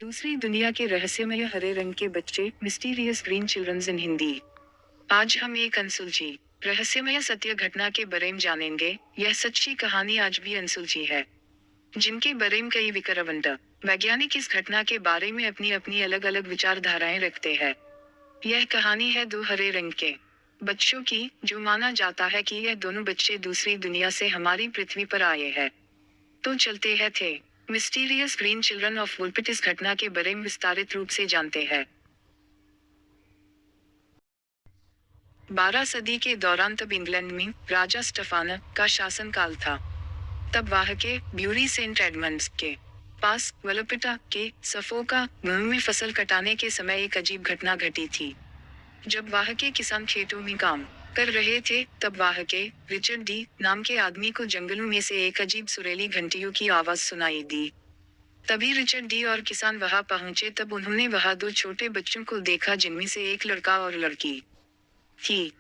दूसरी दुनिया के रहस्यमय हरे रंग के बच्चे, मिस्टीरियस ग्रीन चिल्ड्रंस इन हिंदी। आज हम एक अनसुलझी रहस्यमय सत्य घटना के बारे में जानेंगे। यह सच्ची कहानी आज भी अनसुलझी है, जिनके बारे में कई विकरवंत वैज्ञानिक इस घटना के बारे में अपनी अपनी अलग अलग विचारधाराएं रखते हैं। यह कहानी है दो हरे रंग के बच्चों की, जो माना जाता है कि यह दोनों बच्चे दूसरी दुनिया से हमारी पृथ्वी पर आए हैं। तो चलते हैं थे मिस्टीरियस ग्रीन चिल्ड्रन ऑफ वुलपिट इस घटना के बारे में विस्तारित रूप से जानते हैं। 12 सदी के दौरान तब इंग्लैंड में राजा स्टेफान का शासनकाल था। तब वहां के ब्यूरी सेंट एडमंड्स के पास वलपिटा के सफोका भूमि में फसल कटाने के समय एक अजीब घटना घटी थी। जब वहां के किसान खेतों में काम कर रहे थे, तब वहां के रिचर्ड डी नाम के आदमी को जंगलों में से एक अजीब सुरीली घंटियों की आवाज सुनाई दी। तभी रिचर्ड डी और किसान वहां पहुंचे। तब उन्होंने वहां दो छोटे बच्चों को देखा, जिनमें से एक लड़का और लड़की थी।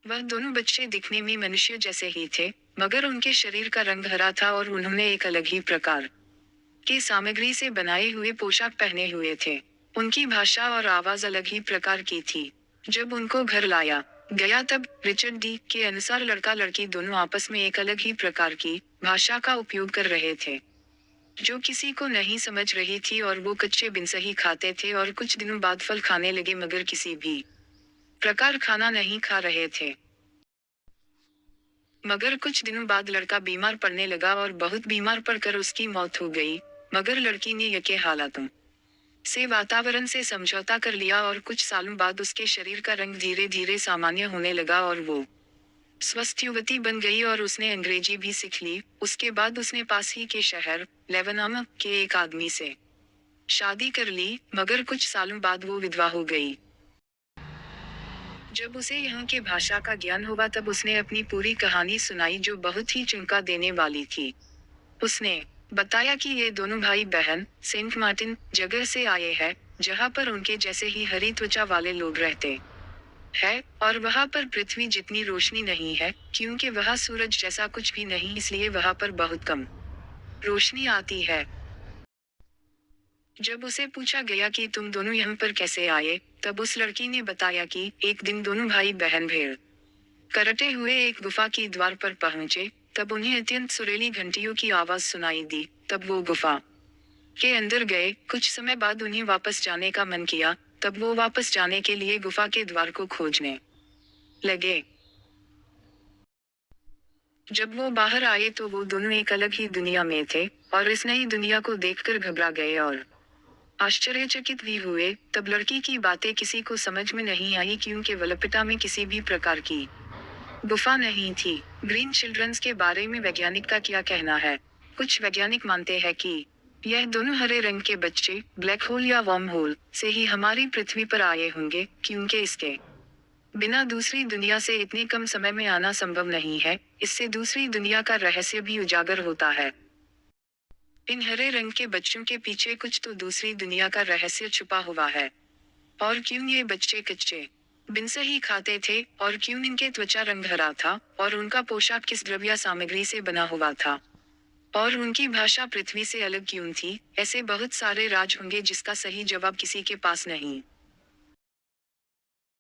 वह दोनों बच्चे दिखने में मनुष्य जैसे ही थे, मगर उनके शरीर का रंग हरा था और उन्होंने एक अलग ही प्रकार की सामग्री से बनाए हुए पोशाक पहने हुए थे। उनकी भाषा और आवाज अलग ही प्रकार की थी। जब उनको घर लाया गया, तब रिचर्ड डी के अनुसार लड़का लड़की दोनों आपस में एक अलग ही प्रकार की भाषा का उपयोग कर रहे थे, जो किसी को नहीं समझ रही थी। और वो कच्चे बिन सही खाते थे और कुछ दिनों बाद फल खाने लगे, मगर किसी भी प्रकार खाना नहीं खा रहे थे। मगर कुछ दिनों बाद लड़का बीमार पड़ने लगा और बहुत बीमार पड़कर उसकी मौत हो गई। मगर लड़की ने यके हालातों से वातावरण से समझौता कर लिया और कुछ सालों बाद उसके शरीर का रंग धीरे धीरे सामान्य होने लगा और वो स्वस्थ युवती बन गई और उसने अंग्रेजी भी सीख ली। उसके बाद उसने पास ही के शहर लेबनान के एक आदमी से शादी कर ली, मगर कुछ सालों बाद वो विधवा हो गई। जब उसे यहाँ के भाषा का ज्ञान हुआ, तब उसने अपनी पूरी कहानी सुनाई, जो बहुत ही चौंका देने वाली थी। उसने बताया कि ये दोनों भाई बहन सेंट मार्टिन जगह से आए हैं, जहाँ पर उनके जैसे ही हरी त्वचा वाले लोग रहते हैं, और वहाँ पर पृथ्वी जितनी रोशनी नहीं है, क्योंकि वहाँ सूरज जैसा कुछ भी नहीं, इसलिए वहाँ पर बहुत कम रोशनी आती है। जब उसे पूछा गया कि तुम दोनों यहाँ पर कैसे आए, तब उस लड़की ने बताया कि एक दिन दोनों भाई बहन भेड़ करते हुए एक गुफा की द्वार पर पहुंचे। तब उन्हें अत्यंत सुरीली घंटियों की आवाज सुनाई दी। तब वो गुफा के अंदर गए। कुछ समय बाद उन्हें वापस जाने का मन किया। तब वो वापस जाने के लिए गुफा के द्वार को खोजने लगे। जब वो बाहर आए तो वो दोनों एक अलग ही दुनिया में थे, और इस नई दुनिया को देखकर घबरा गए और आश्चर्यचकित भी हुए। तब लड़की की बातें किसी को समझ में नहीं आई, क्योंकि वलपिटा में किसी भी प्रकार की गुफा नहीं थी। ग्रीन चिल्ड्रंस के बारे में वैज्ञानिक का क्या कहना है? कुछ वैज्ञानिक मानते हैं कि यह दोनों हरे रंग के बच्चे ब्लैक होल या वर्म होल से ही हमारी पृथ्वी पर आए होंगे, क्योंकि इसके बिना दूसरी दुनिया से इतने कम समय में आना संभव नहीं है। इससे दूसरी दुनिया का रहस्य भी उजागर होता है। इन हरे रंग के बच्चों के पीछे कुछ तो दूसरी दुनिया का रहस्य छुपा हुआ है। और क्यों ये बच्चे कच्चे बिन से ही खाते थे, और क्यों इनके त्वचा रंग हरा था, और उनका पोशाक किस द्रव्य सामग्री से बना हुआ था, और उनकी भाषा पृथ्वी से अलग क्यों थी। ऐसे बहुत सारे राज होंगे जिसका सही जवाब किसी के पास नहीं।